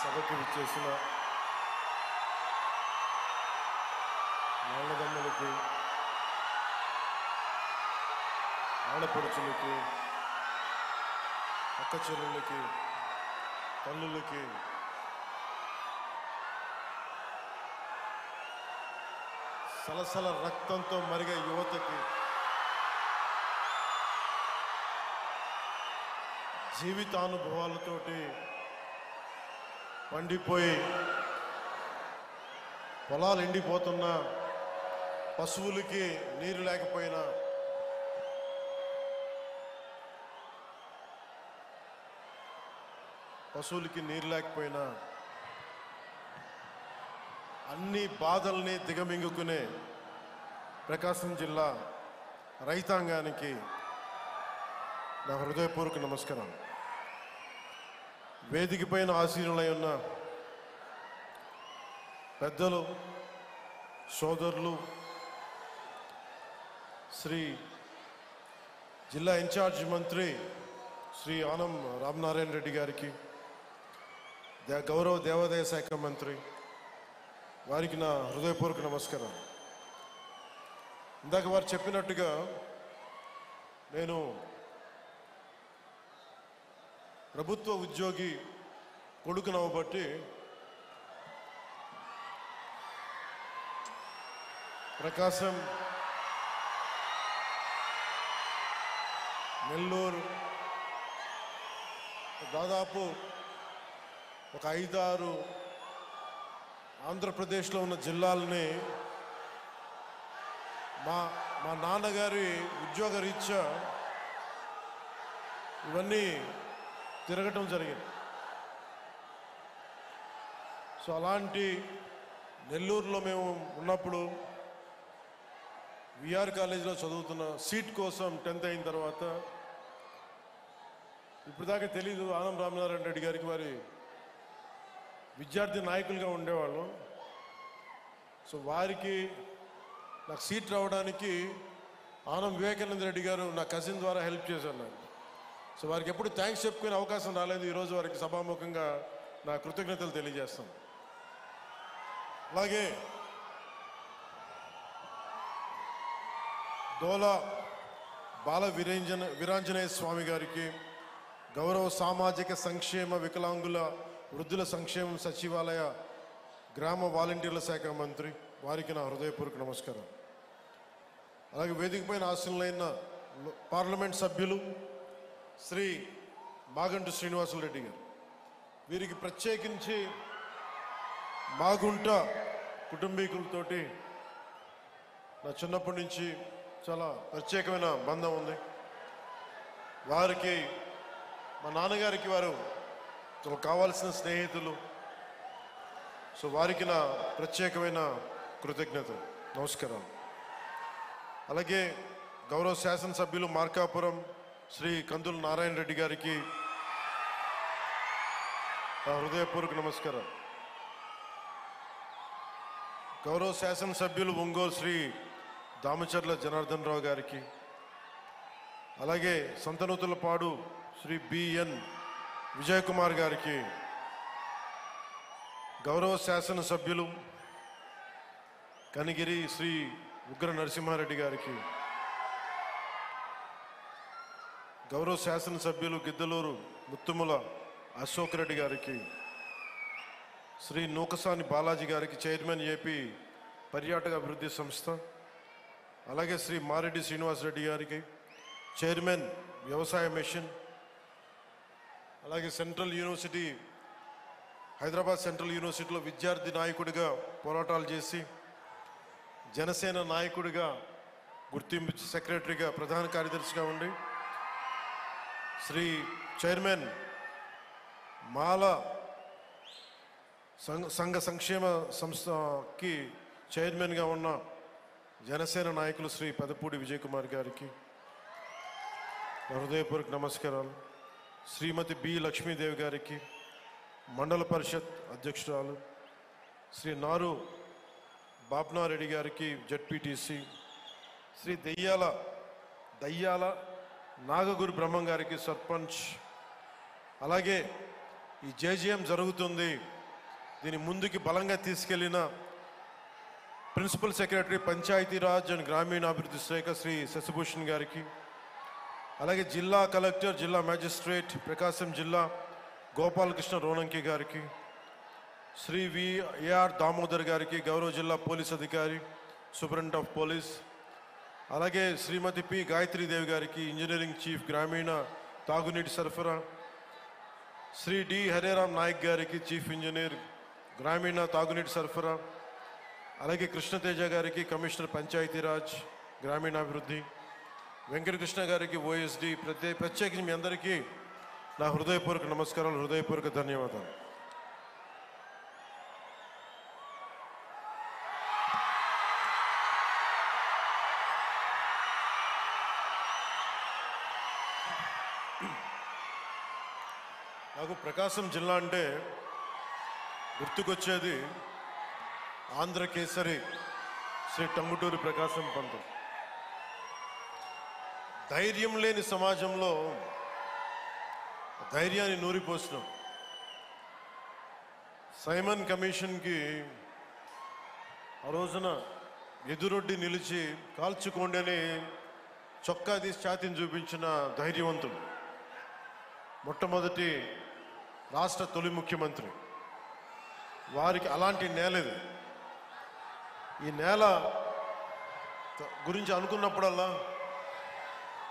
సభకి విచ్చేసిన నాన్నదమ్ములకి, ఆడపడుచులకి, అక్క చెల్లెళ్ళకి, తల్లులకి, సలసల రక్తంతో మరిగే యువతకి, జీవితానుభవాలతోటి పండిపోయి పొలాలు ఎండిపోతున్న పశువులకి నీరు లేకపోయినా, అన్ని బాధల్ని దిగమింగుకునే ప్రకాశం జిల్లా రైతాంగానికి నా హృదయపూర్వక నమస్కారం. వేదిక పైన ఆసీనులై ఉన్న పెద్దలు, సోదరులు, శ్రీ జిల్లా ఇన్ఛార్జ్ మంత్రి శ్రీ ఆనం రామనారాయణ రెడ్డి గారికి, గౌరవ దేవాదాయ శాఖ మంత్రి వారికి నా హృదయపూర్వక నమస్కారం. ఇందాక వారు చెప్పినట్టుగా నేను ప్రభుత్వ ఉద్యోగి కొడుకునవ్వబట్టి ప్రకాశం, నెల్లూరు దాదాపు ఒక 5-6 ఆంధ్రప్రదేశ్లో ఉన్న జిల్లాలని మా నాన్నగారి ఉద్యోగ రీత్యా ఇవన్నీ తిరగటం జరిగింది. సో అలాంటి నెల్లూరులో మేము ఉన్నప్పుడు విఆర్ కాలేజీలో చదువుతున్న సీట్ కోసం 10th అయిన తర్వాత ఇప్పుడు దాకా తెలీదు, ఆనం రామనారాయణ రెడ్డి గారికి వారి విద్యార్థి నాయకులుగా ఉండేవాళ్ళం. సో వారికి నాకు సీట్ రావడానికి ఆనం వివేకానంద రెడ్డి గారు నా కజిన్ ద్వారా హెల్ప్ చేశారు నాకు. సో వారికి ఎప్పుడు థ్యాంక్స్ చెప్పుకునే అవకాశం రాలేదు. ఈరోజు వారికి సభాముఖంగా నా కృతజ్ఞతలు తెలియజేస్తాను. అలాగే దోలా బాల వీరాంజనేయ స్వామి గారికి, గౌరవ సామాజిక సంక్షేమ వికలాంగుల వృద్ధుల సంక్షేమం సచివాలయ గ్రామ వాలంటీర్ల శాఖ మంత్రి వారికి నా హృదయపూర్వక నమస్కారం. అలాగే వేదిక పైన ఆశీనులైన పార్లమెంట్ సభ్యులు శ్రీ మాగంటి శ్రీనివాసులరెడ్డి గారు, వీరికి ప్రత్యేకించి మాగుంట కుటుంబీకులతోటి నా చిన్నప్పటి నుంచి చాలా ప్రత్యేకమైన బంధం ఉంది. వారికి, మా నాన్నగారికి వారు కావాల్సిన స్నేహితులు. సో వారికి నా ప్రత్యేకమైన కృతజ్ఞతలు, నమస్కారం. అలాగే గౌరవ శాసనసభ్యులు మార్కాపురం శ్రీ కందుల నారాయణ రెడ్డి గారికి నా హృదయపూర్వక నమస్కారం. గౌరవ శాసనసభ్యులు ఒంగోలు శ్రీ దామచర్ల జనార్దన్ రావు గారికి, అలాగే సంతనూతులపాడు శ్రీ బిఎన్ విజయ్ కుమార్ గారికి, గౌరవ శాసనసభ్యులు కనిగిరి శ్రీ ఉగ్ర నరసింహారెడ్డి గారికి, గౌరవ శాసనసభ్యులు గిద్దలూరు ముత్తుముల అశోక్ రెడ్డి గారికి, శ్రీ నూకసాని బాలాజీ గారికి, చైర్మన్ ఏపీ పర్యాటక అభివృద్ధి సంస్థ, అలాగే శ్రీ మారెడ్డి శ్రీనివాసరెడ్డి గారికి, చైర్మన్ వ్యవసాయ మిషన్, అలాగే సెంట్రల్ యూనివర్సిటీ, హైదరాబాద్ సెంట్రల్ యూనివర్సిటీలో విద్యార్థి నాయకుడిగా పోరాటాలు చేసి జనసేన నాయకుడిగా గుర్తింపు సెక్రటరీగా ప్రధాన కార్యదర్శిగా ఉండి శ్రీ చైర్మన్ మాల సంఘ సంక్షేమ సంస్థకి చైర్మన్గా ఉన్న జనసేన నాయకులు శ్రీ పెదపూడి విజయ్ కుమార్ గారికి హృదయపూర్వక నమస్కారాలు. శ్రీమతి బి లక్ష్మీదేవి గారికి, మండల పరిషత్ అధ్యక్షురాలు శ్రీ నారు బాప్నారెడ్డి గారికి, జడ్పీటీసీ, శ్రీ దయ్యాల నాగగురు బ్రహ్మం గారికి, సర్పంచ్. అలాగే ఈ జేజీఎం జరుగుతుంది దీన్ని ముందుకి బలంగా తీసుకెళ్లిన ప్రిన్సిపల్ సెక్రటరీ పంచాయతీరాజ్ అండ్ గ్రామీణాభివృద్ధి శాఖ శ్రీ శశిభూషణ్ గారికి, అలాగే జిల్లా కలెక్టర్, జిల్లా మ్యాజిస్ట్రేట్ ప్రకాశం జిల్లా గోపాలకృష్ణ రోనంకి గారికి, శ్రీ ఏఆర్ దామోదర్ గారికి, గౌరవ జిల్లా పోలీస్ అధికారి సూపరింటెండెంట్ ఆఫ్ పోలీస్, అలాగే శ్రీమతి పి గాయత్రీదేవి గారికి, ఇంజనీరింగ్ చీఫ్ గ్రామీణ తాగునీటి సరఫరా, శ్రీ డి హరేరామ్ నాయక్ గారికి, చీఫ్ ఇంజనీర్ గ్రామీణ తాగునీటి సరఫరా, అలాగే కృష్ణతేజ గారికి, కమిషనర్ పంచాయతీరాజ్ గ్రామీణాభివృద్ధి, వెంకటకృష్ణ గారికి ఓఎస్డి, ప్రత్యేకించి మీ అందరికీ నా హృదయపూర్వక నమస్కారాలు, హృదయపూర్వక ధన్యవాదాలు. నాకు ప్రకాశం జిల్లా అంటే గుర్తుకొచ్చేది ఆంధ్రకేసరి శ్రీ టంగుటూరి ప్రకాశం పంతులు. ధైర్యం లేని సమాజంలో ధైర్యాన్ని నూరిపోసినాం. సైమన్ కమిషన్కి ఆ రోజున ఎదురొడ్డి నిలిచి కాల్చుకోండి అని చొక్కా తీసి ఛాతీని చూపించిన ధైర్యవంతుడు, మొట్టమొదటి రాష్ట్ర తొలి ముఖ్యమంత్రి. వారికి అలాంటి నేల ఇది. ఈ నేల గురించి అనుకున్నప్పుడల్లా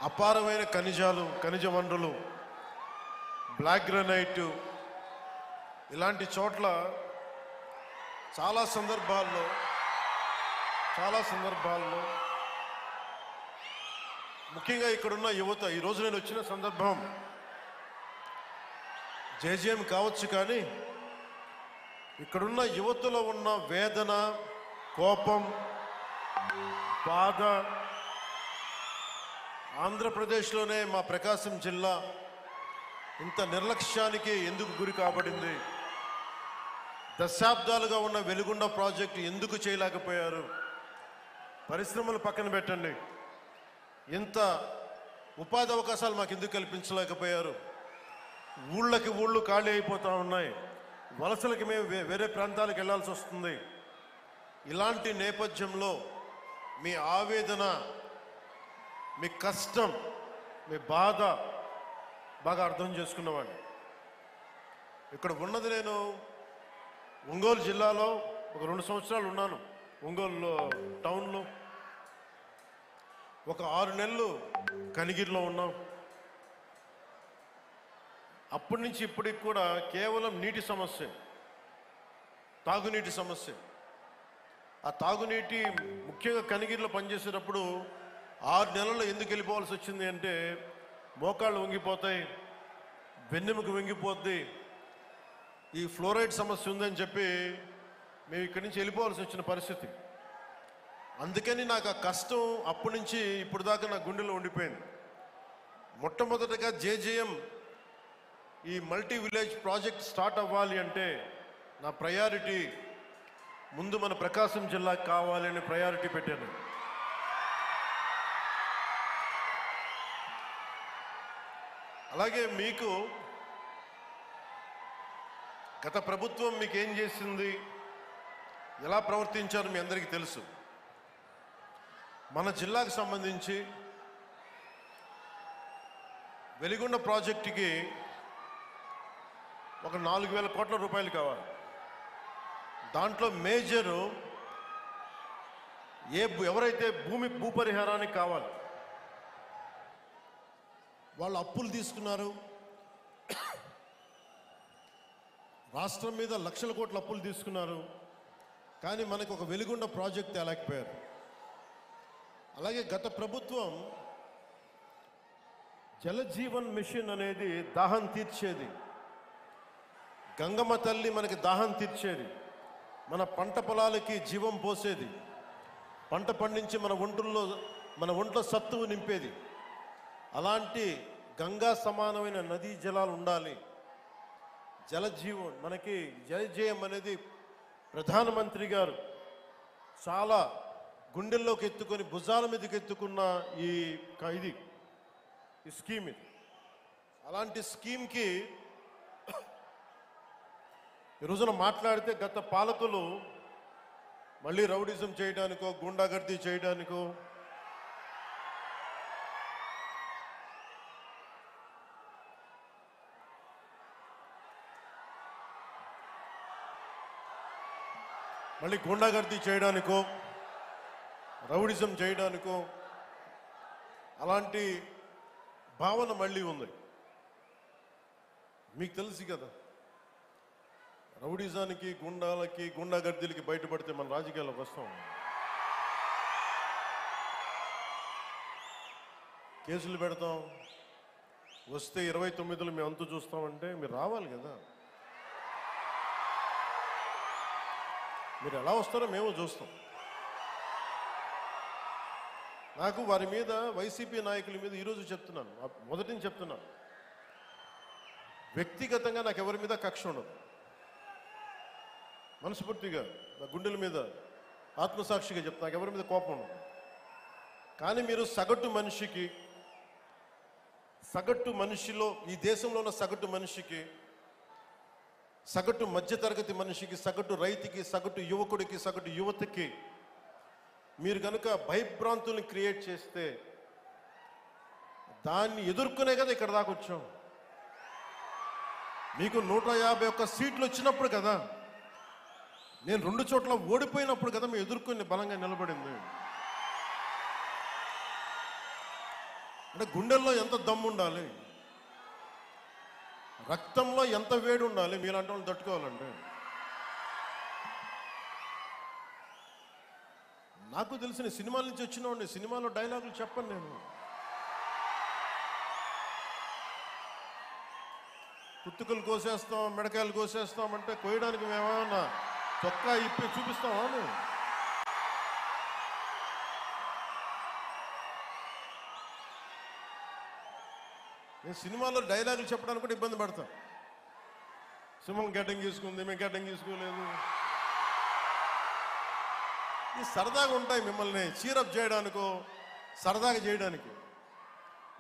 అపారమైన ఖనిజాలు, ఖనిజ వనరులు, బ్లాక్ గ్రానైట్, ఇలాంటి చోట్ల చాలా సందర్భాల్లో ముఖ్యంగా ఇక్కడున్న యువత, ఈరోజు నేను వచ్చిన సందర్భం జేజేఎం కావచ్చు, కానీ ఇక్కడున్న యువతలో ఉన్న వేదన, కోపం, బాధ, ఆంధ్రప్రదేశ్లోనే మా ప్రకాశం జిల్లా ఇంత నిర్లక్ష్యానికి ఎందుకు గురి కాబడింది, దశాబ్దాలుగా ఉన్న వెలుగొండ ప్రాజెక్టు ఎందుకు చేయలేకపోయారు, పరిశ్రమలు పక్కన పెట్టండి, ఇంత ఉపాధి అవకాశాలు మాకు ఎందుకు కల్పించలేకపోయారు, ఊళ్ళకి ఊళ్ళు ఖాళీ అయిపోతూ ఉన్నాయి, వలసలకి మేము వేరే ప్రాంతాలకు వెళ్ళాల్సి వస్తుంది. ఇలాంటి నేపథ్యంలో మీ ఆవేదన, మీ కష్టం, మీ బాధ బాగా అర్థం చేసుకున్నవాడిని. ఇక్కడ ఉన్నది నేను ఒంగోలు జిల్లాలో ఒక 2 సంవత్సరాలు ఉన్నాను. ఒంగోలు టౌన్లో ఒక 6 నెలలు కనిగిరిలో ఉన్నాం. అప్పటి నుంచి ఇప్పటికి కూడా కేవలం నీటి సమస్య, తాగునీటి సమస్య. ఆ తాగునీటి ముఖ్యంగా కనిగిరిలో పనిచేసేటప్పుడు 6 నెలల్లో ఎందుకు వెళ్ళిపోవాల్సి వచ్చింది అంటే, మోకాళ్ళు వంగిపోతాయి, వెన్నెముక వంగిపోద్ది, ఈ ఫ్లోరైడ్ సమస్య ఉందని చెప్పి మేము ఇక్కడి నుంచి వెళ్ళిపోవాల్సి వచ్చిన పరిస్థితి. అందుకని నాకు ఆ కష్టం అప్పటి నుంచి ఇప్పుడు దాకా నా గుండెలో ఉండిపోయింది. మొట్టమొదటిగా జేజేఎం ఈ మల్టీ విలేజ్ ప్రాజెక్ట్ స్టార్ట్ అవ్వాలి అంటే నా ప్రయారిటీ ముందు మన ప్రకాశం జిల్లాకు కావాలి అని ప్రయారిటీ పెట్టాను. అలాగే మీకు గత ప్రభుత్వం మీకు ఏం చేసింది, ఎలా ప్రవర్తించారు మీ అందరికీ తెలుసు. మన జిల్లాకు సంబంధించి వెలిగొండ ప్రాజెక్టుకి ఒక 4,000 కోట్ల రూపాయలు కావాలి. దాంట్లో మేజరు ఎవరైతే భూపరిహారానికి కావాలి, వాళ్ళు అప్పులు తీసుకున్నారు. రాష్ట్రం మీద లక్షల కోట్ల అప్పులు తీసుకున్నారు, కానీ మనకు ఒక వెలిగొండ ప్రాజెక్ట్ తేలేకపోయారు. అలాగే గత ప్రభుత్వం జలజీవన్ మిషన్ అనేది దాహం తీర్చేది, గంగమ్మ తల్లి మనకి దాహం తీర్చేది, మన పంట పొలాలకి జీవం పోసేది, పంట పండించి మన ఒంట్లో సత్తువు నింపేది. అలాంటి గంగా సమానమైన నదీ జలాలు ఉండాలి. జలజీవన్ మనకి జలజేయం అనేది ప్రధానమంత్రి గారు చాలా గుండెల్లోకి ఎత్తుకొని భుజాల మీదకి ఎత్తుకున్న ఈ స్కీమ్ ఇది. అలాంటి స్కీమ్కి ఈ రోజున మాట్లాడితే గత పాలకులు మళ్ళీ రౌడిజం చేయడానికో గుండాగర్దీ చేయడానికో రౌడిజం చేయడానికో అలాంటి భావన మళ్ళీ ఉంది. మీకు తెలుసు కదా, రౌడిజానికి గుండాలకి గుండాగర్దీలకి బయటపడితే మన రాజకీయాలకు వస్తాం. కేసులు పెడతాం, వస్తే 29లో మేము అంతు చూస్తామంటే మీరు రావాలి కదా. మీరు ఎలా వస్తారో మేము చూస్తాం. నాకు వారి మీద, వైసీపీ నాయకుల మీద ఈరోజు చెప్తున్నాను, మొదటి నుంచి చెప్తున్నాను, వ్యక్తిగతంగా నాకు ఎవరి మీద కక్ష ఉండదు. మనస్ఫూర్తిగా నా గుండెల మీద ఆత్మసాక్షిగా చెప్తా, నాకు ఎవరి మీద కోపం ఉండదు. కానీ మీరు సగటు మనిషిలో, ఈ దేశంలో ఉన్న సగటు మనిషికి, సగటు మధ్యతరగతి మనిషికి, సగటు రైతుకి, సగటు యువకుడికి, సగటు యువతకి మీరు కనుక భయభ్రాంతుల్ని క్రియేట్ చేస్తే దాన్ని ఎదుర్కొనే కదా ఇక్కడ దాకా వచ్చాం. మీకు 151 సీట్లు వచ్చినప్పుడు కదా, నేను 2 చోట్ల ఓడిపోయినప్పుడు కదా మేము ఎదుర్కొని బలంగా నిలబడింది. అంటే గుండెల్లో ఎంత దమ్ము ఉండాలి, రక్తంలో ఎంత వేడి ఉండాలి మీలాంటి వాళ్ళు తట్టుకోవాలంటే. నాకు తెలిసిన సినిమాల నుంచి వచ్చినవాడిని, సినిమాలో డైలాగులు చెప్పను నేను. కుత్తుకలు కోసేస్తాం, మిడకాయలు కోసేస్తాం అంటే కోయడానికి మేమేమన్నా చొక్కా ఇప్పి చూపిస్తామా? నేను సినిమాలో డైలాగులు చెప్పడానికి కూడా ఇబ్బంది పడతాను. సింహం గడ్డంగి తీసుకుంది, మేము గడ్డంగి తీసుకోలేదు. ఇది సరదాగా ఉంటాయి, మిమ్మల్ని చీరప్ చేయడానికో సరదాగా చేయడానికి.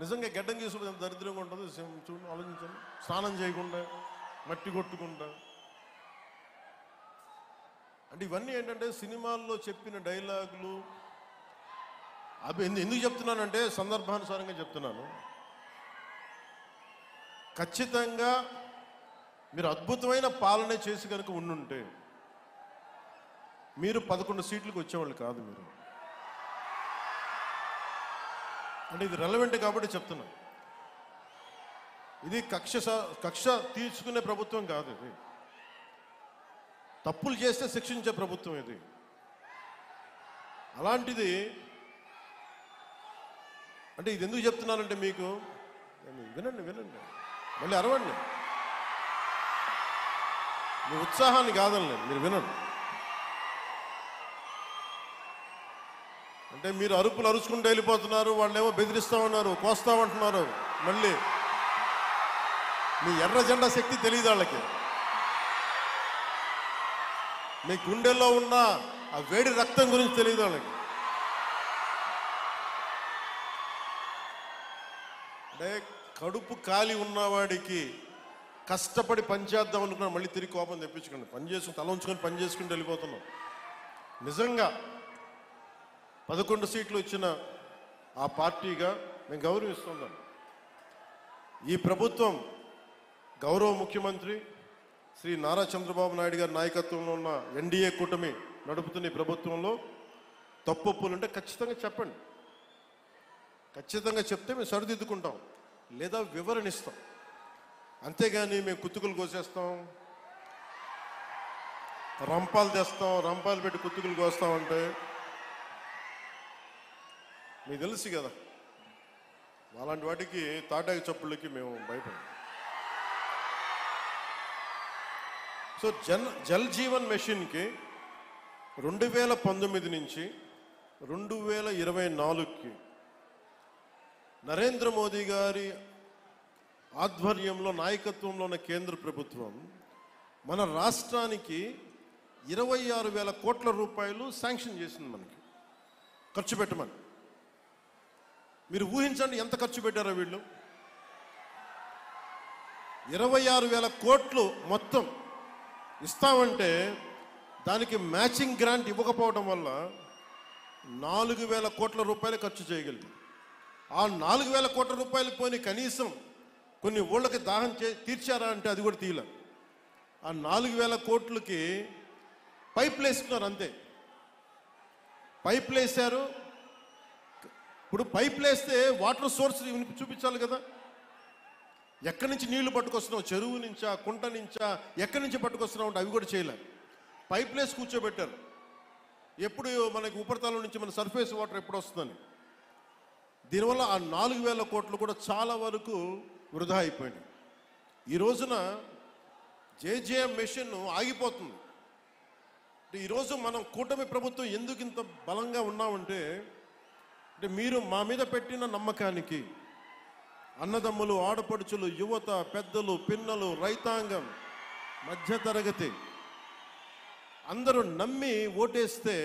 నిజంగా గడ్డం గీసుకుంటే ఎంత దరిద్రంగా ఉంటుంది చూడండి, ఆలోచించండి. స్నానం చేయకుండా, మట్టి కొట్టుకుంటా. అంటే ఇవన్నీ ఏంటంటే సినిమాల్లో చెప్పిన డైలాగులు. అవి ఎందుకు చెప్తున్నానంటే సందర్భానుసారంగా చెప్తున్నాను. ఖచ్చితంగా మీరు అద్భుతమైన పాలన చేసి కనుక ఉండుంటే మీరు 11 సీట్లకు వచ్చేవాళ్ళు కాదు. మీరు అంటే ఇది రెలవెంట్ కాబట్టి చెప్తున్నా. ఇది కక్ష తీర్చుకునే ప్రభుత్వం కాదు. ఇది తప్పులు చేస్తే శిక్షించే ప్రభుత్వం ఇది. అలాంటిది అంటే ఇది ఎందుకు చెప్తున్నానంటే మీకు వినండి, మళ్ళీ అరవండి. మీ ఉత్సాహాన్ని కాదండి, మీరు వినండి. అంటే మీరు అరుపులు అరుచుకుంటూ వెళ్ళిపోతున్నారు, వాళ్ళేమో బెదిరిస్తామన్నారు, కోస్తామంటున్నారు. మళ్ళీ మీ ఎర్ర జెండా శక్తి తెలియదు వాళ్ళకి. మీ గుండెల్లో ఉన్న ఆ వేడి రక్తం గురించి తెలియదు వాళ్ళకి. అంటే కడుపు కాలి ఉన్నవాడికి కష్టపడి పనిచేద్దాం అనుకున్నాను, మళ్ళీ తిరిగి కోపం తెప్పించుకోండి. పని చేసుకుని తల ఉంచుకొని పని చేసుకుంటూ వెళ్ళిపోతున్నాం. నిజంగా 11 సీట్లు ఇచ్చిన ఆ పార్టీగా మేము గౌరవిస్తున్నాం. ఈ ప్రభుత్వం గౌరవ ముఖ్యమంత్రి శ్రీ నారా చంద్రబాబు నాయుడు గారి నాయకత్వంలో ఉన్న ఎన్డీఏ కూటమి నడుపుతున్న ఈ ప్రభుత్వంలో తప్పులుంటే ఖచ్చితంగా చెప్పండి. ఖచ్చితంగా చెప్తే మేము సరిదిద్దుకుంటాం, లేదా వివరణిస్తాం. అంతేగాని మేము కుత్తుకులు కోసేస్తాం, రంపాలు తెస్తాం, రంపాలు పెట్టి కుత్తుకులు కోస్తామంటే మీకు తెలుసు కదా, అలాంటి వాటికి తాటాకి చప్పుళ్ళకి మేము భయపడం. సో జల్ జీవన్ మిషన్కి 2019 నుంచి 2024కి నరేంద్ర మోదీ గారి ఆధ్వర్యంలో నాయకత్వంలో ఉన్న కేంద్ర ప్రభుత్వం మన రాష్ట్రానికి 26,000 కోట్ల రూపాయలు శాంక్షన్ చేసింది, మనకి ఖర్చు పెట్టమని. మీరు ఊహించండి ఎంత ఖర్చు పెట్టారో వీళ్ళు. 26,000 కోట్లు మొత్తం ఇస్తామంటే దానికి మ్యాచింగ్ గ్రాంట్ ఇవ్వకపోవడం వల్ల 4,000 కోట్ల రూపాయలు ఖర్చు చేయగలిగింది. ఆ 4,000 కోట్ల రూపాయలు పోని కనీసం కొన్ని ఊళ్ళకి దాహం తీర్చారా అంటే అది కూడా తీయలే. ఆ 4,000 కోట్లకి పైపులు వేసుకున్నారు అంతే. పైపులు వేశారు. ఇప్పుడు పైపులు వేస్తే వాటర్ సోర్స్ చూపించాలి కదా. ఎక్కడి నుంచి నీళ్లు పట్టుకొస్తున్నావు, చెరువు నుంచా, కుంట నుంచా, ఎక్కడి నుంచి పట్టుకొస్తున్నావు అంటే అవి కూడా చేయలే. పైపులు వేసి కూర్చోబెట్టారు. ఎప్పుడు మనకి ఉపరితలం నుంచి మన సర్ఫేస్ వాటర్ ఎప్పుడు వస్తుందని. దీనివల్ల ఆ 4,000 కోట్లు కూడా చాలా వరకు వృధా అయిపోయింది. ఈ రోజున జేజేఎం మెషిన్ ఆగిపోతుంది. ఈరోజు మనం కూటమి ప్రభుత్వం ఎందుకు ఇంత బలంగా ఉన్నామంటే మీరు మా మీద పెట్టిన నమ్మకానికి అన్నదమ్ములు, ఆడపడుచులు, యువత, పెద్దలు, పిన్నలు, రైతాంగం, మధ్యతరగతి అందరూ నమ్మి ఓటేస్తే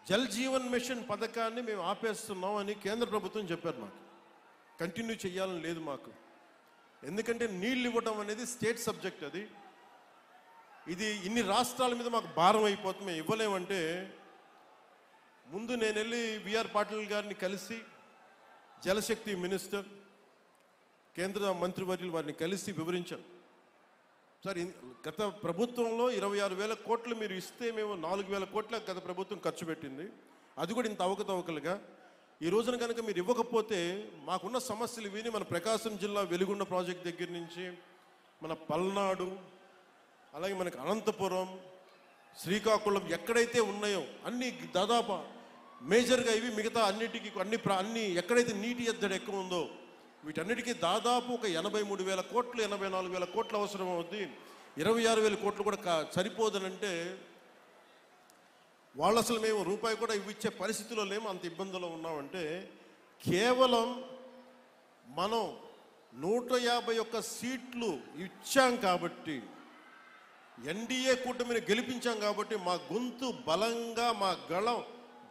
జల్ జీవన్ మిషన్ పథకాన్ని మేము ఆపేస్తున్నాం అని కేంద్ర ప్రభుత్వం చెప్పారు. మాకు కంటిన్యూ చేయాలని లేదు మాకు. ఎందుకంటే నీళ్ళు ఇవ్వడం అనేది స్టేట్ సబ్జెక్ట్. ఇది ఇన్ని రాష్ట్రాల మీద మాకు భారం అయిపోతుంది, మేము ఇవ్వలేమంటే ముందు నేను వెళ్ళి బిఆర్ పాటిల్ గారిని కలిసి, జలశక్తి మినిస్టర్, కేంద్ర మంత్రివర్యులు వారిని కలిసి వివరించాను. సార్, గత ప్రభుత్వంలో 26,000 కోట్లు మీరు ఇస్తే మేము 4,000 కోట్ల గత ప్రభుత్వం ఖర్చు పెట్టింది. అది కూడా ఇంత అవకతవకలుగా. ఈ రోజున కనుక మీరు ఇవ్వకపోతే మాకున్న సమస్యలు విని మన ప్రకాశం జిల్లా వెలుగొండ ప్రాజెక్ట్ దగ్గర నుంచి మన పల్నాడు, అలాగే మనకి అనంతపురం, శ్రీకాకుళం ఎక్కడైతే ఉన్నాయో అన్ని దాదాపు మేజర్గా ఇవి, మిగతా అన్నిటికీ అన్ని ఎక్కడైతే నీటి ఎద్దడి ఎక్కువ ఉందో వీటన్నిటికీ దాదాపు ఒక 83,000 కోట్లు, 84,000 కోట్లు అవసరం అవుద్ది. 26,000 కోట్లు కూడా సరిపోదనంటే వాళ్ళు అసలు మేము రూపాయి కూడా ఇవ్విచ్చే పరిస్థితిలో లేము, అంత ఇబ్బందులో ఉన్నామంటే కేవలం మనం 151 సీట్లు ఇచ్చాం కాబట్టి, ఎన్డీఏ కూటమిని గెలిపించాం కాబట్టి మా గొంతు బలంగా, మా గళం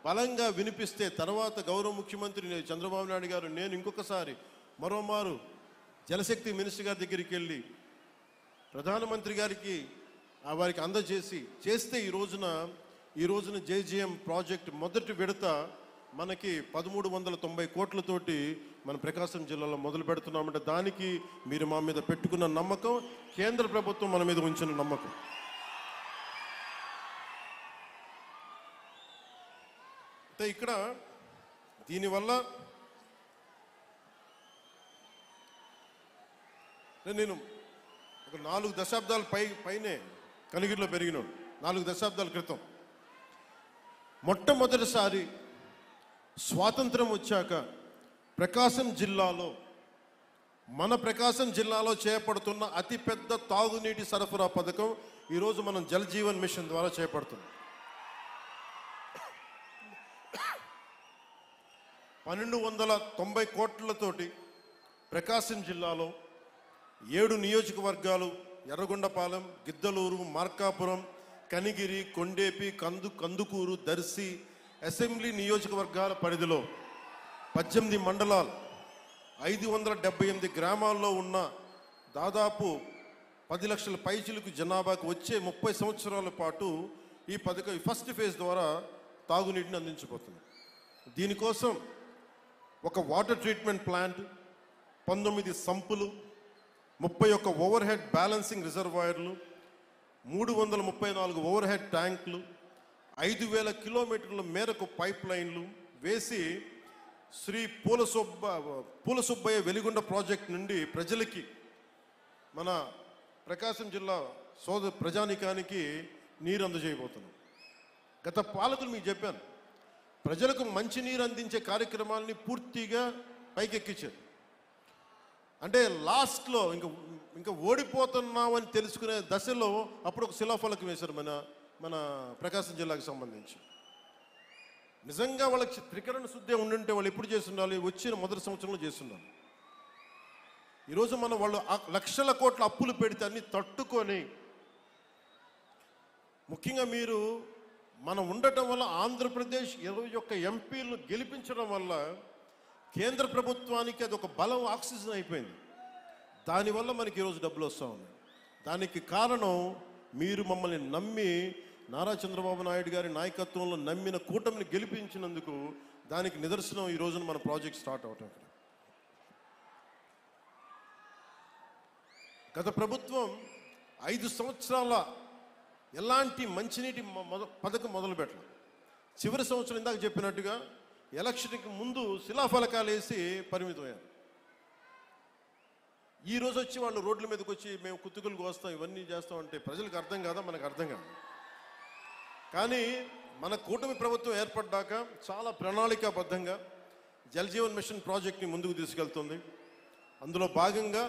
బలంగా వినిపిస్తే తర్వాత గౌరవ ముఖ్యమంత్రి చంద్రబాబు నాయుడు గారు, నేను ఇంకొకసారి మరోమారు జలశక్తి మినిస్టర్ గారి దగ్గరికి వెళ్ళి ప్రధానమంత్రి గారికి వారికి చేస్తే ఈ రోజున జేజేఎం ప్రాజెక్ట్ మొదటి విడత మనకి 1,390 కోట్లతోటి మన ప్రకాశం జిల్లాలో మొదలు పెడుతున్నామంటే దానికి మీరు మా మీద పెట్టుకున్న నమ్మకం, కేంద్ర ప్రభుత్వం మన మీద ఉంచిన నమ్మకం. అంటే ఇక్కడ దీనివల్ల నేను ఒక 4 దశాబ్దాల పైనే కనిగిరిలో పెరిగినాడు. 4 దశాబ్దాల క్రితం మొట్టమొదటిసారి స్వాతంత్రం వచ్చాక మన ప్రకాశం జిల్లాలో చేపడుతున్న అతిపెద్ద తాగునీటి సరఫరా పథకం ఈరోజు మనం జల్ జీవన్ మిషన్ ద్వారా చేపడుతున్నాం. 1,290 కోట్లతోటి ప్రకాశం జిల్లాలో 7 నియోజకవర్గాలు, ఎర్రగొండపాలెం, గిద్దలూరు, మార్కాపురం, కనిగిరి, కొండేపి, కందుకూరు, దర్శి అసెంబ్లీ నియోజకవర్గాల పరిధిలో 18 మండలాలు, 578 గ్రామాల్లో ఉన్న దాదాపు 10 లక్షల పైచిలకు జనాభాకు వచ్చే 30 సంవత్సరాల పాటు ఈ పథకం ఫస్ట్ ఫేజ్ ద్వారా తాగునీటిని అందించబోతుంది. దీనికోసం ఒక water treatment plant, 19 సంపులు, 31 over head balancing రిజర్వాయర్లు, 334 ఓవర్ హెడ్ ట్యాంకులు, 5,000 కిలోమీటర్ల మేరకు పైప్ లైన్లు వేసి శ్రీ పూలసుబ్బయ్య వెలిగొండ ప్రాజెక్ట్ నుండి ప్రజలకి, మన ప్రకాశం జిల్లా ప్రజానికానికి నీరు అందజేయబోతున్నాం. గత పాలకులు మీకు చెప్పాను, ప్రజలకు మంచినీరు అందించే కార్యక్రమాలని పూర్తిగా పైకెక్కించారు. అంటే లాస్ట్లో ఇంకా ఓడిపోతున్నామని తెలుసుకునే దశలో అప్పుడు ఒక శిలాఫలకం వేశారు మన ప్రకాశం జిల్లాకు సంబంధించి. నిజంగా వాళ్ళకి త్రికరణ శుద్ధి ఉండుంటే వాళ్ళు ఎప్పుడు చేస్తుండాలి? వచ్చిన మొదటి సంవత్సరంలో చేస్తున్నారు. ఈరోజు వాళ్ళు లక్షల కోట్ల అప్పులు పెడితే అన్ని తట్టుకొని, ముఖ్యంగా మనం ఉండటం వల్ల ఆంధ్రప్రదేశ్ 21 ఎంపీలను గెలిపించడం వల్ల కేంద్ర ప్రభుత్వానికి అది ఒక బలం, ఆక్సిజన్ అయిపోయింది. దానివల్ల మనకి ఈరోజు డబ్బులు వస్తూ ఉన్నాయి. దానికి కారణం మీరు మమ్మల్ని నమ్మి నారా చంద్రబాబు నాయుడు గారి నాయకత్వంలో నమ్మిన కూటమిని గెలిపించినందుకు దానికి నిదర్శనం ఈ రోజున మన ప్రాజెక్ట్ స్టార్ట్ అవటం. గత ప్రభుత్వం 5 సంవత్సరాల ఎలాంటి మంచినీటి పథకం మొదలుపెట్టలేదు. చివరి సంవత్సరం ఇందాక చెప్పినట్టుగా ఎలక్షన్కి ముందు శిలాఫలకాలు వేసి పరిమితమయ్యారు. ఈరోజు వచ్చి వాళ్ళు రోడ్ల మీదకి వచ్చి మేము కుత్తుకులు కోస్తాం ఇవన్నీ చేస్తాం అంటే ప్రజలకు అర్థం కాదా? మనకు అర్థం కాదు. కానీ మన కూటమి ప్రభుత్వం ఏర్పడ్డాక చాలా ప్రణాళికాబద్ధంగా జలజీవన్ మిషన్ ప్రాజెక్ట్ని ముందుకు తీసుకెళ్తుంది. అందులో భాగంగా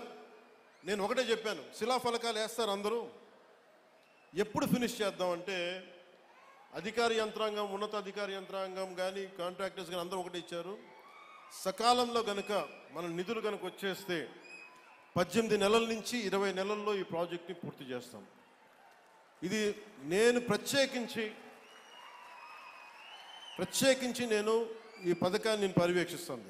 నేను ఒకటే చెప్పాను, శిలాఫలకాలు వేస్తారు అందరూ, ఎప్పుడు ఫినిష్ చేద్దామంటే అధికార యంత్రాంగం, ఉన్నతాధికార యంత్రాంగం కానీ కాంట్రాక్టర్స్ కానీ అందరూ ఒకటే ఇచ్చారు, సకాలంలో కనుక మన నిధులు కనుక వచ్చేస్తే 18 నెలల నుంచి 20 నెలల్లో ఈ ప్రాజెక్ట్ని పూర్తి చేస్తాం. ఇది నేను ప్రత్యేకించి నేను ఈ పథకాన్ని నేను పర్యవేక్షిస్తాను.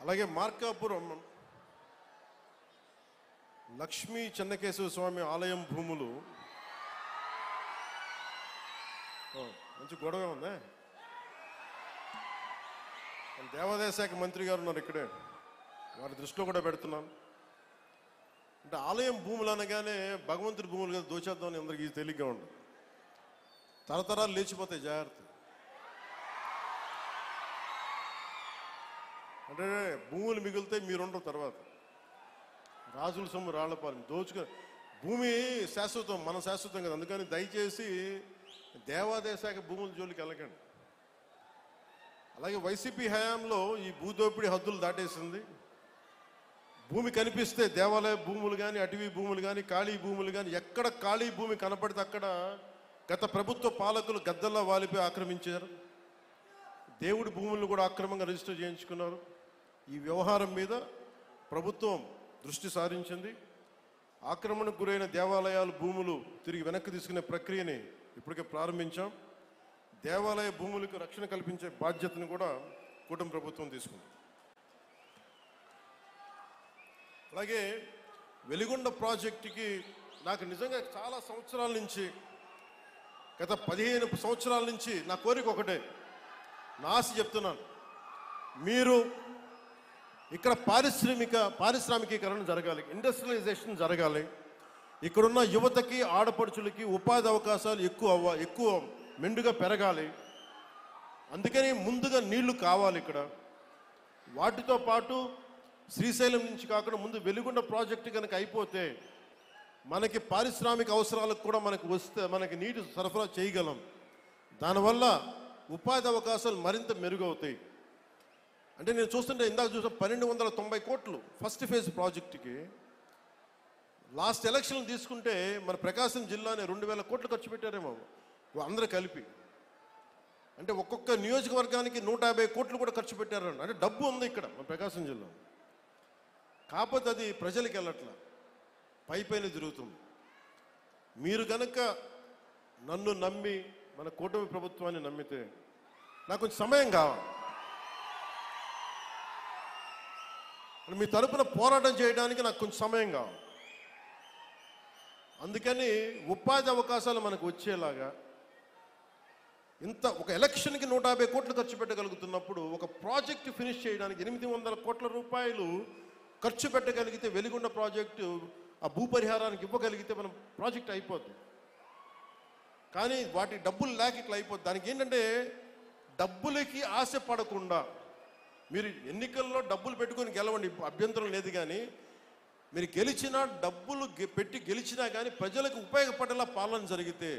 అలాగే మార్కాపురం లక్ష్మీ చెన్నకేశవ స్వామి ఆలయం భూములు మంచి గొడవ ఉందా? దేవాదాయ శాఖ మంత్రి గారు ఉన్నారు ఇక్కడే, వారి దృష్టిలో కూడా పెడుతున్నాను. అంటే ఆలయం భూములు అనగానే భగవంతుడి భూములు కదా దోచేద్దామని అందరికీ తేలిగ్గా ఉండదు. తరతరాలు లేచిపోతాయి, జాగ్రత్త. అంటే భూములు మిగిలితే మీరుండరు, తర్వాత రాజుల సొమ్ము రాళ్లపాలెం భూమి శాశ్వతం, మన శాశ్వతం కదా. అందుకని దయచేసి దేవాదాయ శాఖ భూముల జోలికి వెళ్ళకండి. అలాగే వైసీపీ హయాంలో ఈ భూదోపిడీ హద్దులు దాటేసింది. భూమి కనిపిస్తే దేవాలయ భూములు కానీ, అటవీ భూములు కానీ, ఖాళీ భూములు కానీ, ఎక్కడ ఖాళీ భూమి కనపడితే అక్కడ గత ప్రభుత్వ పాలకులు గద్దల్లా వాలిపోయి ఆక్రమించారు. దేవుడి భూములను కూడా అక్రమంగా రిజిస్టర్ చేయించుకున్నారు. ఈ వ్యవహారం మీద ప్రభుత్వం దృష్టి సారించింది. ఆక్రమణకు గురైన దేవాలయాల భూములు తిరిగి వెనక్కి తీసుకునే ప్రక్రియని ఇప్పటికే ప్రారంభించాం. దేవాలయ భూములకు రక్షణ కల్పించే బాధ్యతను కూడా కూటమి ప్రభుత్వం తీసుకుంది. అలాగే వెలిగొండ ప్రాజెక్టుకి నాకు నిజంగా చాలా సంవత్సరాల నుంచి, గత 15 సంవత్సరాల నుంచి నా కోరిక ఒకటే, నా ఆశ చెప్తున్నాను. మీరు ఇక్కడ పారిశ్రామికీకరణ జరగాలి, ఇండస్ట్రియలైజేషన్ జరగాలి. ఇక్కడున్న యువతకి, ఆడపడుచులకి ఉపాధి అవకాశాలు ఎక్కువ మెండుగా పెరగాలి. అందుకని ముందుగా నీళ్లు కావాలి ఇక్కడ. వాటితో పాటు శ్రీశైలం నుంచి కాకుండా ముందు వెలిగొండ ప్రాజెక్టు కనుక అయిపోతే మనకి పారిశ్రామిక అవసరాలకు కూడా మనకి నీటి సరఫరా చేయగలం. దానివల్ల ఉపాధి అవకాశాలు మరింత మెరుగవుతాయి. అంటే నేను చూస్తుంటే ఇందాక చూసిన 1290 కోట్లు ఫస్ట్ ఫేజ్ ప్రాజెక్టుకి. లాస్ట్ ఎలక్షన్ తీసుకుంటే మన ప్రకాశం జిల్లానే 2000 కోట్లు ఖర్చు పెట్టారేమో అందరూ కలిపి. అంటే ఒక్కొక్క నియోజకవర్గానికి 150 కోట్లు కూడా ఖర్చు పెట్టారండి. అంటే డబ్బు ఉంది ఇక్కడ మన ప్రకాశం జిల్లా, కాకపోతే అది ప్రజలకి వెళ్ళట్లా, పైపైన జరుగుతుంది. మీరు కనుక నన్ను నమ్మి మన కూటమి ప్రభుత్వాన్ని నమ్మితే నాకు కొంచెం సమయం కావాలి. మీ తరపున పోరాటం చేయడానికి నాకు కొంచెం సమయం కావాలి. అందుకని ఉపాధి అవకాశాలు మనకు వచ్చేలాగా ఒక ఎలక్షన్కి 150 కోట్లు ఖర్చు పెట్టగలుగుతున్నప్పుడు ఒక ప్రాజెక్టు ఫినిష్ చేయడానికి 800 కోట్ల రూపాయలు ఖర్చు పెట్టగలిగితే వెలిగొండ ప్రాజెక్టు ఆ భూపరిహారానికి ఇవ్వగలిగితే మనం ప్రాజెక్ట్ అయిపోద్ది. కానీ వాటి డబ్బులు లేక ఇట్లా అయిపోద్ది. దానికి ఏంటంటే డబ్బులకి ఆశ పడకుండా, మీరు ఎన్నికల్లో డబ్బులు పెట్టుకొని గెలవండి, అభ్యంతరం లేదు. కానీ మీరు గెలిచినా, డబ్బులు పెట్టి గెలిచినా కానీ ప్రజలకు ఉపయోగపడేలా పాలన జరిగితే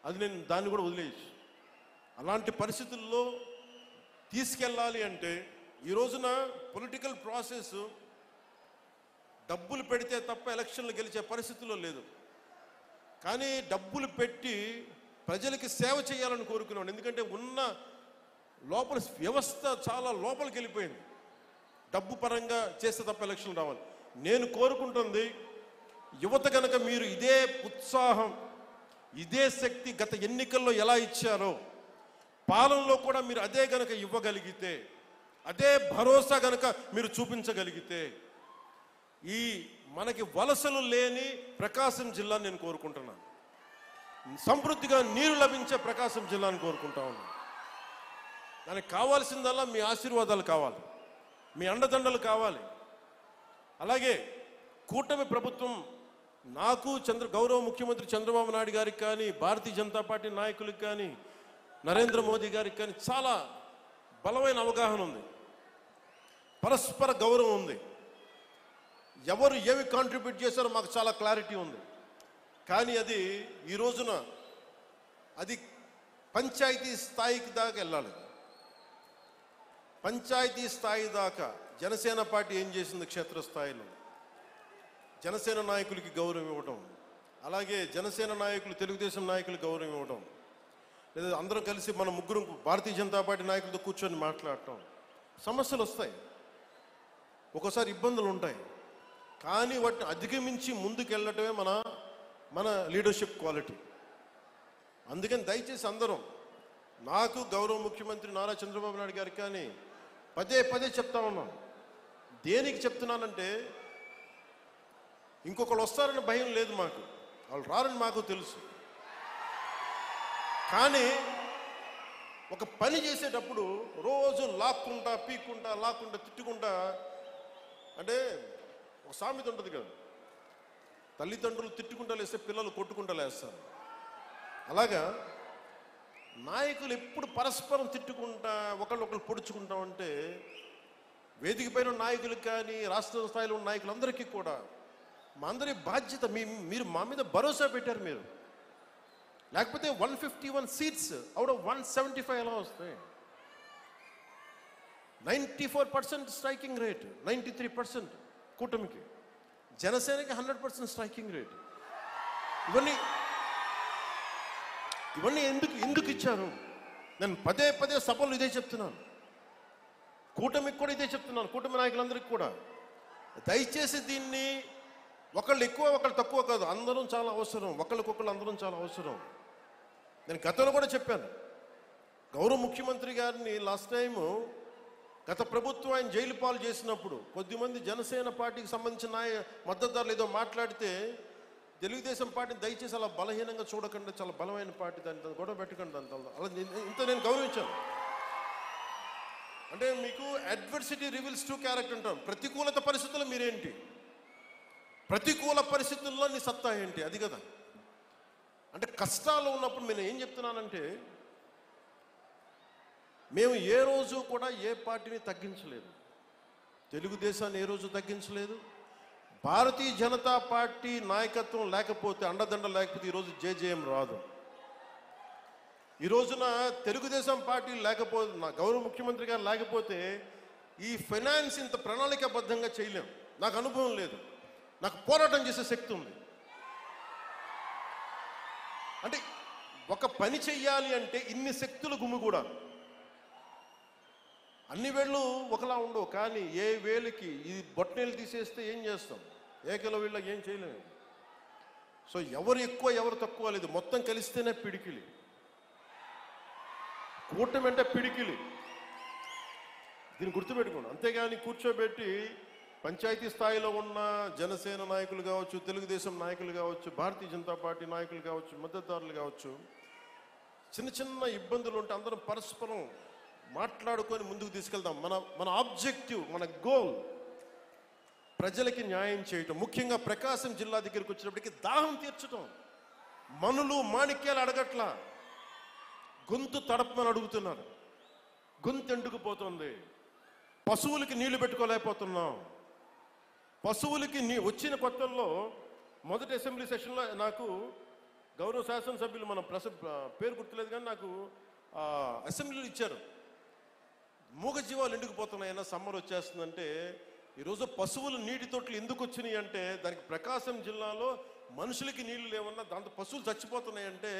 అది నేను దాన్ని కూడా వదిలేయచ్చు. అలాంటి పరిస్థితుల్లో తీసుకెళ్ళాలి అంటే ఈ రోజున పొలిటికల్ ప్రాసెస్ డబ్బులు పెడితే తప్ప ఎలక్షన్లు గెలిచే పరిస్థితుల్లో లేదు. కానీ డబ్బులు పెట్టి ప్రజలకి సేవ చేయాలని కోరుకున్నాను. ఎందుకంటే ఉన్న లోపల వ్యవస్థ చాలా లోపలికి వెళ్ళిపోయింది. డబ్బు పరంగా చేస్తే తప్ప ఎలక్షన్లు రావాలి. నేను కోరుకుంటుంది యువత కనుక మీరు ఇదే ఉత్సాహం, ఇదే శక్తి గత ఎన్నికల్లో ఎలా ఇచ్చారో పాలనలో కూడా మీరు అదే గనక ఇవ్వగలిగితే, అదే భరోసా గనక మీరు చూపించగలిగితే, ఈ మనకి వలసలు లేని ప్రకాశం జిల్లా నేను కోరుకుంటున్నాను. సమృద్ధిగా నీరు లభించే ప్రకాశం జిల్లాను కోరుకుంటా ఉన్నాను. దానికి కావాల్సిందల్లా మీ ఆశీర్వాదాలు కావాలి, మీ అండదండలు కావాలి. అలాగే కూటమి ప్రభుత్వం నాకు గౌరవ ముఖ్యమంత్రి చంద్రబాబు నాయుడు గారికి కానీ, భారతీయ జనతా పార్టీ నాయకులకు కానీ, నరేంద్ర మోదీ గారికి కానీ చాలా బలమైన అవగాహన ఉంది, పరస్పర గౌరవం ఉంది. ఎవరు ఏమి కాంట్రిబ్యూట్ చేశారో మాకు చాలా క్లారిటీ ఉంది. కానీ అది ఈ రోజున అది పంచాయతీ స్థాయికి దాకా వెళ్ళాలి. పంచాయతీ స్థాయి దాకా జనసేన పార్టీ ఏం చేసింది, క్షేత్రస్థాయిలో జనసేన నాయకులకి గౌరవం ఇవ్వటం, అలాగే జనసేన నాయకులు తెలుగుదేశం నాయకులు గౌరవం ఇవ్వటం, లేదా అందరం కలిసి మన ముగ్గురు భారతీయ జనతా పార్టీ నాయకులతో కూర్చొని మాట్లాడటం. సమస్యలు వస్తాయి, ఒక్కోసారి ఇబ్బందులు ఉంటాయి, కానీ వాటిని అధిగమించి ముందుకెళ్ళటమే మన లీడర్షిప్ క్వాలిటీ. అందుకని దయచేసి అందరం, నాకు గౌరవ ముఖ్యమంత్రి నారా చంద్రబాబు నాయుడు గారికి కానీ పదే పదే చెప్తా ఉన్నాను. దేనికి చెప్తున్నానంటే, ఇంకొకళ్ళు వస్తారని భయం లేదు మాకు, వాళ్ళు రారని మాకు తెలుసు. కానీ ఒక పని చేసేటప్పుడు రోజు లాక్కుంటా, పీక్కుంటా, లాక్కుంటా, తిట్టుకుంటా, అంటే ఒక సామెత ఉంటుంది కదా, తల్లిదండ్రులు తిట్టుకుంటా లేస్తే పిల్లలు కొట్టుకుంటా లేస్తారు. అలాగా నాయకులు ఎప్పుడు పరస్పరం తిట్టుకుంటా, ఒకళ్ళు పొడుచుకుంటా ఉంటే వేదిక పైన నాయకులకు కానీ, రాష్ట్ర స్థాయిలో ఉన్న నాయకులందరికీ కూడా మా అందరి బాధ్యత, మీరు మా మీద భరోసా పెట్టారు. మీరు లేకపోతే 151 సీట్స్ అవుట్ ఆఫ్ 175 ఎలా వస్తాయి? 94% స్ట్రైకింగ్ రేట్, 93% కూటమికి, జనసేనకి 100% స్ట్రైకింగ్ రేట్. ఇవన్నీ ఎందుకు ఇచ్చారు? నేను పదే పదే సభలు ఇదే చెప్తున్నాను, కూటమికి కూడా ఇదే చెప్తున్నాను, కూటమి నాయకులందరికీ కూడా. దయచేసి దీన్ని ఒకళ్ళు ఎక్కువ ఒకళ్ళు తక్కువ కాదు, అందరం చాలా అవసరం, ఒకళ్ళకొకళ్ళు అందరం చాలా అవసరం. నేను గతంలో కూడా చెప్పాను, గౌరవ ముఖ్యమంత్రి గారిని లాస్ట్ టైము గత ప్రభుత్వం ఆయన జైలు పాలు చేసినప్పుడు కొద్దిమంది జనసేన పార్టీకి సంబంధించిన మద్దతుదారులు ఏదో మాట్లాడితే, తెలుగుదేశం పార్టీని దయచేసి అలా బలహీనంగా చూడకుండా, చాలా బలమైన పార్టీ, దాన్ని గొడవ పెట్టకండి, అలా ఇంత నేను గౌరవించాను. అంటే మీకు అడ్వర్సిటీ రివీల్స్ ట్రూ క్యారెక్టర్ అంటాం. ప్రతికూలత పరిస్థితుల్లో మీరేంటి, ప్రతికూల పరిస్థితుల్లో నీ సత్తా ఏంటి, అది కదా. అంటే కష్టాలు ఉన్నప్పుడు నేను ఏం చెప్తున్నానంటే, మేము ఏ రోజు కూడా ఏ పార్టీని తగ్గించలేదు, తెలుగుదేశాన్ని ఏ రోజు తగ్గించలేదు. భారతీయ జనతా పార్టీ నాయకత్వం లేకపోతే, అండదండ లేకపోతే ఈరోజు జేజేఎం రాదు. ఈ రోజున తెలుగుదేశం పార్టీ లేకపోతే, నా గౌరవ ముఖ్యమంత్రి గారు లేకపోతే ఈ ఫైనాన్స్ ఇంత ప్రణాళికాబద్ధంగా చేయలేం. నాకు అనుభవం లేదు, నాకు పోరాటం చేసే శక్తి ఉంది. అంటే ఒక పని చెయ్యాలి అంటే ఇన్ని శక్తులు గుమిగూడాలి. అన్ని వేళ్ళు ఒకలా ఉండవు, కానీ ఏ వేలికి ఈ బొట్టనేలు తీసేస్తే ఏం చేస్తాం, ఏకల వీళ్ళకి ఏం చేయలేము. సో ఎవరు ఎక్కువ ఎవరు తక్కువ లేదు, మొత్తం కలిస్తేనే పిడికిలి. కూటమి అంటే పిడికిలి, దీన్ని గుర్తుపెట్టుకోండి. అంతేగాని కూర్చోబెట్టి పంచాయతీ స్థాయిలో ఉన్న జనసేన నాయకులు కావచ్చు, తెలుగుదేశం నాయకులు కావచ్చు, భారతీయ జనతా పార్టీ నాయకులు కావచ్చు, మద్దతుదారులు కావచ్చు, చిన్న చిన్న ఇబ్బందులు ఉంటే అందరం పరస్పరం మాట్లాడుకొని ముందుకు తీసుకెళ్దాం. మన ఆబ్జెక్టివ్, మన గోల్ ప్రజలకి న్యాయం చేయటం. ముఖ్యంగా ప్రకాశం జిల్లా దగ్గరికి వచ్చినప్పటికీ దాహం తీర్చటం. మనులు మాణిక్యాలు అడగట్లా, గొంతు తడపమని అడుగుతున్నారు. గొంతు ఎండుకుపోతుంది, పశువులకి నీళ్లు పెట్టుకోలేకపోతున్నాం. పశువులకి వచ్చిన కొత్తల్లో మొదటి అసెంబ్లీ సెషన్లో నాకు గౌరవ శాసనసభ్యులు, మన పేరు గుర్తులేదు కానీ నాకు అసెంబ్లీలో ఇచ్చారు, మూగజీవాలు ఎండుకుపోతున్నాయన్న, సమ్మర్ వచ్చేస్తుందంటే. ఈరోజు పశువులు నీటి తొట్లు ఎందుకు వచ్చినాయి అంటే, దానికి ప్రకాశం జిల్లాలో మనుషులకి నీళ్లు లేవన్నా దాంతో పశువులు చచ్చిపోతున్నాయంటే,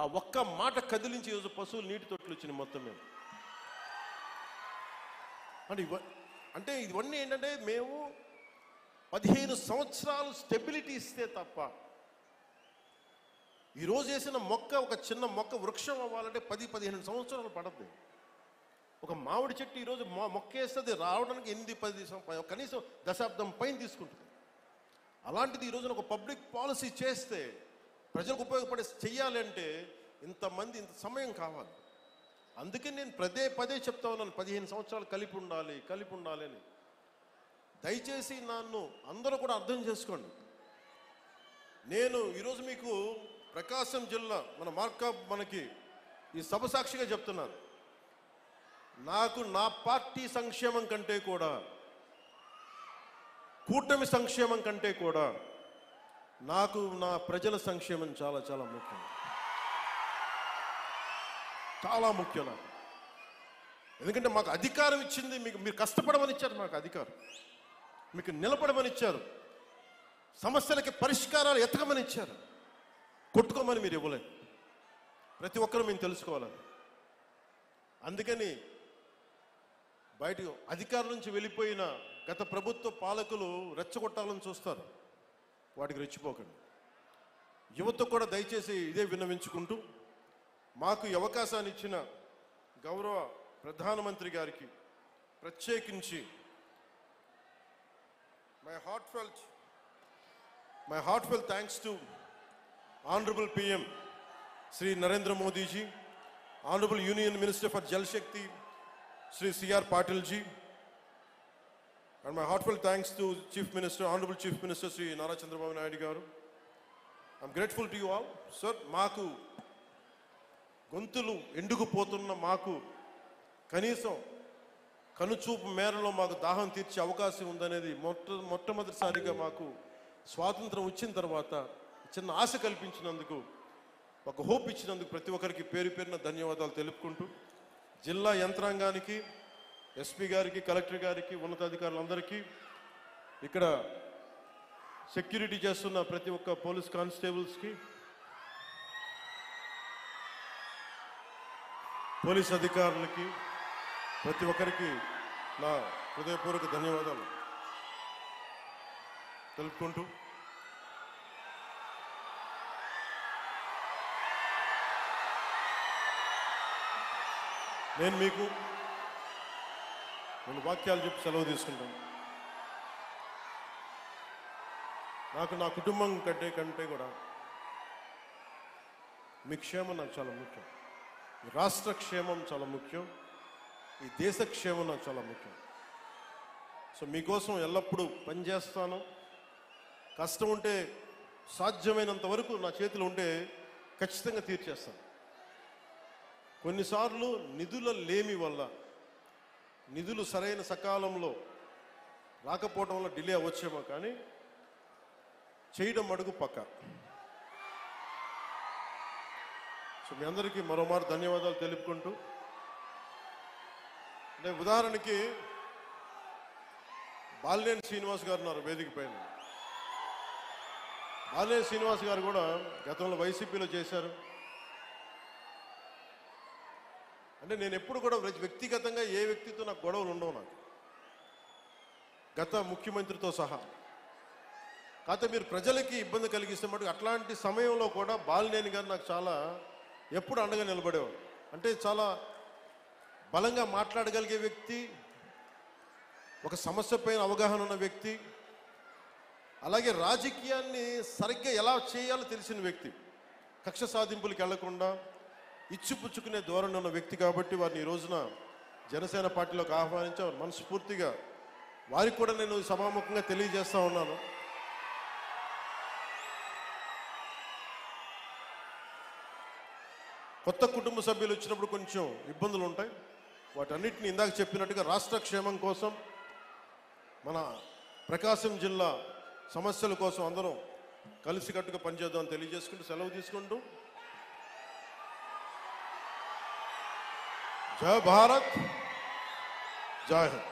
ఆ ఒక్క మాట కదిలించి ఈరోజు పశువులు నీటి తొట్లు వచ్చినాయి మొత్తం మేము. అంటే ఇవన్నీ ఏంటంటే, మేము 15 సంవత్సరాలు స్టెబిలిటీ ఇస్తే తప్ప, ఈరోజు వేసిన మొక్క, ఒక చిన్న మొక్క వృక్షం అవ్వాలంటే 10-15 సంవత్సరాలు పడద్ది. ఒక మామిడి చెట్టు ఈరోజు మొక్క వేస్తుంది రావడానికి 8-10 కనీసం దశాబ్దం పైన తీసుకుంటుంది. అలాంటిది ఈరోజున ఒక పబ్లిక్ పాలసీ చేస్తే, ప్రజలకు ఉపయోగపడే చెయ్యాలి అంటే ఇంతమంది, ఇంత సమయం కావాలి. అందుకే నేను పదే చెప్తా ఉన్నాను, 15 సంవత్సరాలు కలిపి ఉండాలి అని. దయచేసి నన్ను అందరూ కూడా అర్థం చేసుకోండి. నేను ఈరోజు మీకు ప్రకాశం జిల్లా మనకి ఈ సభ సాక్షిగా చెప్తున్నాను, నాకు నా పార్టీ సంక్షేమం కంటే కూడా, కూటమి సంక్షేమం కంటే కూడా నాకు నా ప్రజల సంక్షేమం చాలా చాలా ముఖ్యం. చాలా ముఖ్యం నాకు. ఎందుకంటే మాకు అధికారం ఇచ్చింది, మీరు కష్టపడమని ఇచ్చారు, మాకు అధికారం, మీకు నిలబడమని ఇచ్చారు, సమస్యలకి పరిష్కారాలు ఎతకమని ఇచ్చారు, కొట్టుకోమని మీరు ఇవ్వలేదు. ప్రతి ఒక్కరూ మేము తెలుసుకోవాలని. అందుకని బయట అధికారం నుంచి వెళ్ళిపోయిన గత ప్రభుత్వ పాలకులు రెచ్చగొట్టాలని చూస్తారు, వాటికి రెచ్చిపోకండి. యువత కూడా దయచేసి ఇదే విన్నవించుకుంటూ, మాకు ఈ అవకాశాన్ని ఇచ్చిన గౌరవ ప్రధానమంత్రి గారికి ప్రత్యేకించి my heartfelt thanks to Honorable PM Sri Narendra Modi ji, Honorable Union Minister for Jal Shakti Sri C.R. Patil ji, and my heartfelt thanks to Honorable Chief Minister Sri Nara Chandrababu Naidu garu. I'm grateful to you all. Sir, మాకు గొంతులు ఎండుకుపోతున్న మాకు కనీసం కనుచూపు మేరలో మాకు దాహం తీర్చే అవకాశం ఉందనేది మొట్టమొదటిసారిగా మాకు స్వాతంత్రం వచ్చిన తర్వాత చిన్న ఆశ కల్పించినందుకు, ఒక హోప్ ఇచ్చినందుకు ప్రతి ఒక్కరికి పేరు పేరున ధన్యవాదాలు తెలుపుకుంటూ, జిల్లా యంత్రాంగానికి, ఎస్పీ గారికి, కలెక్టర్ గారికి, ఉన్నతాధికారులందరికీ, ఇక్కడ సెక్యూరిటీ చేస్తున్న ప్రతి ఒక్క పోలీస్ కానిస్టేబుల్స్కి, పోలీస్ అధికారులకి, ప్రతి ఒక్కరికి నా హృదయపూర్వక ధన్యవాదాలు తెలుపుకుంటూ, నేను మీకు 2 వాక్యాలు చెప్పి సెలవు తీసుకుంటాను. నాకు నా కుటుంబం కంటే కూడా మీ క్షేమం నాకు చాలా ముఖ్యం. ఈ రాష్ట్ర క్షేమం చాలా ముఖ్యం. ఈ దేశ క్షేమం నాకు చాలా ముఖ్యం. సో మీకోసం ఎల్లప్పుడూ పనిచేస్తాను. కష్టం ఉంటే సాధ్యమైనంత వరకు నా చేతిలో ఉంటే ఖచ్చితంగా తీర్చేస్తాను. కొన్నిసార్లు నిధుల లేమి వల్ల, నిధులు సరైన సకాలంలో రాకపోవడం వల్ల డిలే అవ్వచ్చేమో, కానీ చేయడం అడుగు పక్క. సో మీ అందరికీ మరోమారు ధన్యవాదాలు తెలుపుకుంటూ, అంటే ఉదాహరణకి బాలినేని శ్రీనివాస్ గారు ఉన్నారు వేదిక పైన. బాలినేని శ్రీనివాస్ గారు కూడా గతంలో వైసీపీలో చేశారు. అంటే నేను ఎప్పుడు కూడా వ్యక్తిగతంగా ఏ వ్యక్తితో నాకు గొడవలు ఉండవు, నాకు గత ముఖ్యమంత్రితో సహా. కాకపోతే మీరు ప్రజలకి ఇబ్బంది కలిగిస్తే మటుకు అట్లాంటి సమయంలో కూడా బాలినేని గారు నాకు చాలా ఎప్పుడు అండగా నిలబడేవాడు. అంటే చాలా బలంగా మాట్లాడగలిగే వ్యక్తి, ఒక సమస్య పైన అవగాహన ఉన్న వ్యక్తి, అలాగే రాజకీయాన్ని సరిగ్గా ఎలా చేయాలో తెలిసిన వ్యక్తి, కక్ష సాధింపులకు వెళ్లకుండా ఇచ్చిపుచ్చుకునే ధోరణి ఉన్న వ్యక్తి. కాబట్టి వారిని ఈ రోజున జనసేన పార్టీలోకి ఆహ్వానించి మనస్ఫూర్తిగా వారికి కూడా నేను సభాముఖంగా తెలియజేస్తా ఉన్నాను. కొత్త కుటుంబ సభ్యులు వచ్చినప్పుడు కొంచెం ఇబ్బందులు ఉంటాయి. వాటన్నిటిని ఇందాక చెప్పినట్టుగా రాష్ట్ర క్షేమం కోసం, మన ప్రకాశం జిల్లా సమస్యల కోసం అందరం కలిసికట్టుగా పనిచేద్దామని తెలియజేసుకుంటూ సెలవు తీసుకుంటూ, జై భారత్, జై హింద్.